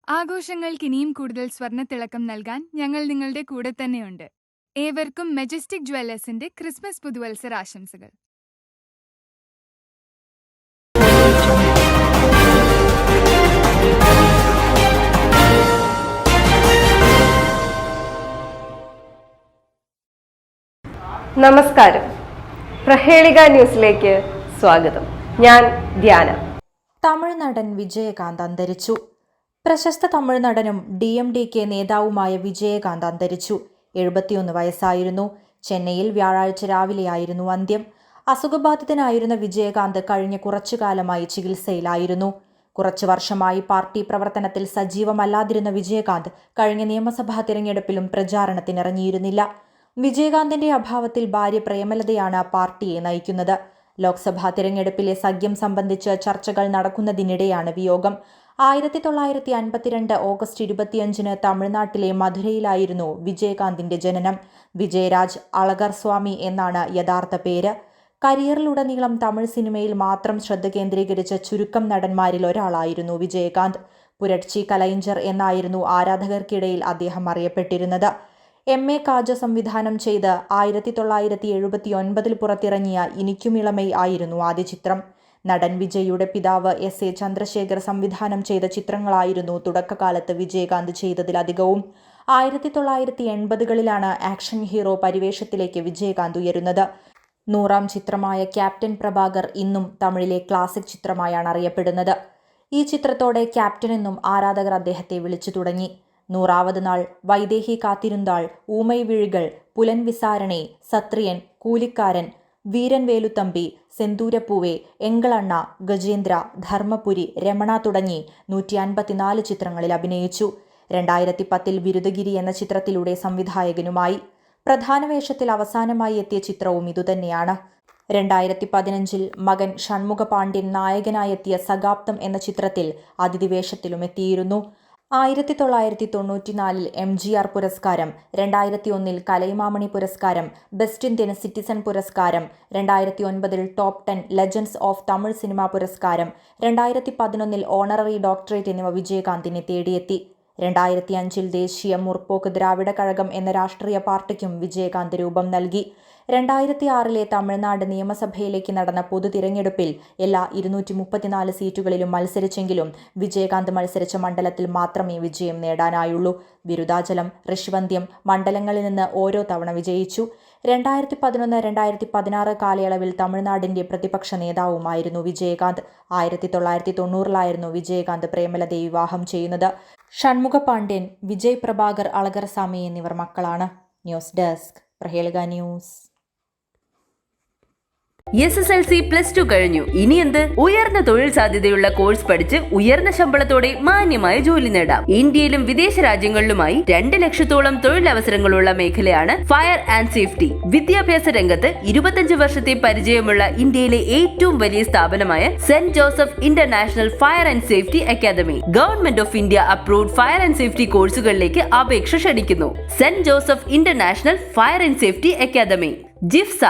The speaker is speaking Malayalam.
ആഘോഷങ്ങൾക്ക് ഇനിയും കൂടുതൽ സ്വർണ്ണത്തിളക്കം നൽകാൻ ഞങ്ങൾ നിങ്ങളുടെ കൂടെ തന്നെയുണ്ട്. ഏവർക്കും മെജസ്റ്റിക് ജ്വല്ലേഴ്സിന്റെ ക്രിസ്മസ് പുതുവത്സര ആശംസകൾ. നമസ്കാരം, പ്രഹേളിക ന്യൂസിലേക്ക് സ്വാഗതം. ഞാൻ ധ്യാന. തമിഴ് നടൻ വിജയകാന്ത് അന്തരിച്ചു. പ്രശസ്ത തമിഴ് നടനും DMDK നേതാവുമായ വിജയകാന്ത് അന്തരിച്ചു. 71 വയസ്സായിരുന്നു. ചെന്നൈയിൽ വ്യാഴാഴ്ച രാവിലെയായിരുന്നു അന്ത്യം. അസുഖബാധിതനായിരുന്ന വിജയകാന്ത് കഴിഞ്ഞ കുറച്ചു കാലമായി ചികിത്സയിലായിരുന്നു. കുറച്ചു വർഷമായി പാർട്ടി പ്രവർത്തനത്തിൽ സജീവമല്ലാതിരുന്ന വിജയകാന്ത് കഴിഞ്ഞ നിയമസഭാ തിരഞ്ഞെടുപ്പിലും പ്രചാരണത്തിനിറങ്ങിയിരുന്നില്ല. വിജയകാന്തിന്റെ അഭാവത്തിൽ ഭാര്യ പ്രേമലതയാണ് പാർട്ടിയെ നയിക്കുന്നത്. ലോക്സഭാ തിരഞ്ഞെടുപ്പിലെ സഖ്യം സംബന്ധിച്ച് ചർച്ചകൾ നടക്കുന്നതിനിടെയാണ് വിയോഗം. 1952 ഓഗസ്റ്റ് 25 തമിഴ്നാട്ടിലെ മധുരയിലായിരുന്നു വിജയകാന്തിന്റെ ജനനം. വിജയരാജ് അളഗർ സ്വാമി എന്നാണ് യഥാർത്ഥ പേര്. കരിയറിലുടനീളം തമിഴ് സിനിമയിൽ മാത്രം ശ്രദ്ധ കേന്ദ്രീകരിച്ച ചുരുക്കം നടന്മാരിൽ ഒരാളായിരുന്നു വിജയകാന്ത്. പുരട്ചി കലൈഞ്ചർ എന്നായിരുന്നു ആരാധകർക്കിടയിൽ അദ്ദേഹം അറിയപ്പെട്ടിരുന്നത്. MA കാജ സംവിധാനം ചെയ്ത് 1979 പുറത്തിറങ്ങിയ ഇനിക്കുമിളമൈ ആയിരുന്നു ആദ്യ ചിത്രം. നടൻ വിജയുടെ പിതാവ് SA ചന്ദ്രശേഖർ സംവിധാനം ചെയ്ത ചിത്രങ്ങളായിരുന്നു തുടക്കകാലത്ത് വിജയകാന്ത് ചെയ്തതിലധികവും. 1980കളിലാണ് ആക്ഷൻ ഹീറോ പരിവേഷത്തിലേക്ക് വിജയകാന്ത് ഉയരുന്നത്. 100ാം ചിത്രമായ ക്യാപ്റ്റൻ പ്രഭാകർ ഇന്നും തമിഴിലെ ക്ലാസിക് ചിത്രമായാണ് അറിയപ്പെടുന്നത്. ഈ ചിത്രത്തോടെ ക്യാപ്റ്റൻ എന്നും ആരാധകർ അദ്ദേഹത്തെ വിളിച്ചു തുടങ്ങി. 100ാവത് നാൾ, വൈദേഹി കാത്തിരുന്നാൾ, ഊമൈ വിഴികൾ, പുലൻ വിസാരണെ, സത്രിയൻ, കൂലിക്കാരൻ, വീരൻ വേലുത്തമ്പി, സെന്തൂരപ്പൂവെ, എങ്കളണ്ണ, ഗജേന്ദ്ര, ധർമ്മപുരി, രമണ തുടങ്ങി 154 ചിത്രങ്ങളിൽ അഭിനയിച്ചു. 2010 ബിരുദഗിരി എന്ന ചിത്രത്തിലൂടെ സംവിധായകനുമായി. പ്രധാന വേഷത്തിൽ അവസാനമായി എത്തിയ ചിത്രവും ഇതുതന്നെയാണ്. 2015 മകൻ ഷൺമുഖ പാണ്ഡ്യൻ നായകനായെത്തിയ സഗാപ്തം എന്ന ചിത്രത്തിൽ അതിഥി വേഷത്തിലും എത്തിയിരുന്നു. 1994 MGR പുരസ്കാരം, 2001 കലൈമാമണി പുരസ്കാരം, ബെസ്റ്റ് ഇന്ത്യൻ സിറ്റിസൺ പുരസ്കാരം, 2009 top 10 legends of Tamil cinema പുരസ്കാരം, 2011 ഓണററി ഡോക്ടറേറ്റ് എന്നിവ വിജയകാന്തിനെ തേടിയെത്തി. 2005 ദേശീയ മുർപോക്ക് ദ്രാവിഡ കഴകം എന്ന രാഷ്ട്രീയ പാർട്ടിക്കും വിജയകാന്ത് രൂപം നൽകി. 2006 തമിഴ്നാട് നിയമസഭയിലേക്ക് നടന്ന പൊതു തിരഞ്ഞെടുപ്പിൽ എല്ലാ 234 സീറ്റുകളിലും മത്സരിച്ചെങ്കിലും വിജയകാന്ത് മത്സരിച്ച മണ്ഡലത്തിൽ മാത്രമേ വിജയം നേടാനായുള്ളൂ. ബിരുദാചലം, ഋഷിവന്ത്യം മണ്ഡലങ്ങളിൽ നിന്ന് ഓരോ തവണ വിജയിച്ചു. 2011-2016 കാലയളവിൽ തമിഴ്നാടിന്റെ പ്രതിപക്ഷ നേതാവുമായിരുന്നു വിജയകാന്ത്. 1990ലായിരുന്നു വിജയകാന്ത് പ്രേമലതയെ വിവാഹം ചെയ്യുന്നത്. ഷൺമുഖ പാണ്ഡ്യൻ, വിജയ് പ്രഭാകർ അളഗർസ്വാമി എന്നിവർ മക്കളാണ്. News desk, Prahelika news. SSLC +2 കഴിഞ്ഞു. ഇനി എന്ത്? ഉയർന്ന തൊഴിൽ സാധ്യതയുള്ള കോഴ്സ് പഠിച്ച് ഉയർന്ന ശമ്പളത്തോടെ മാന്യമായ ജോലി നേടാം. ഇന്ത്യയിലും വിദേശ രാജ്യങ്ങളിലുമായി 2 ലക്ഷത്തോളം തൊഴിലവസരങ്ങളുള്ള മേഖലയാണ് ഫയർ ആൻഡ് സേഫ്റ്റി. വിദ്യാഭ്യാസ രംഗത്ത് 25 വർഷത്തെ പരിചയമുള്ള ഇന്ത്യയിലെ ഏറ്റവും വലിയ സ്ഥാപനമായ saint Joseph international fire and safety academy government of India approved fire and safety കോഴ്സുകളിലേക്ക് അപേക്ഷ ക്ഷണിക്കുന്നു. Saint Joseph international fire and safety academy, ജിഫ്സ.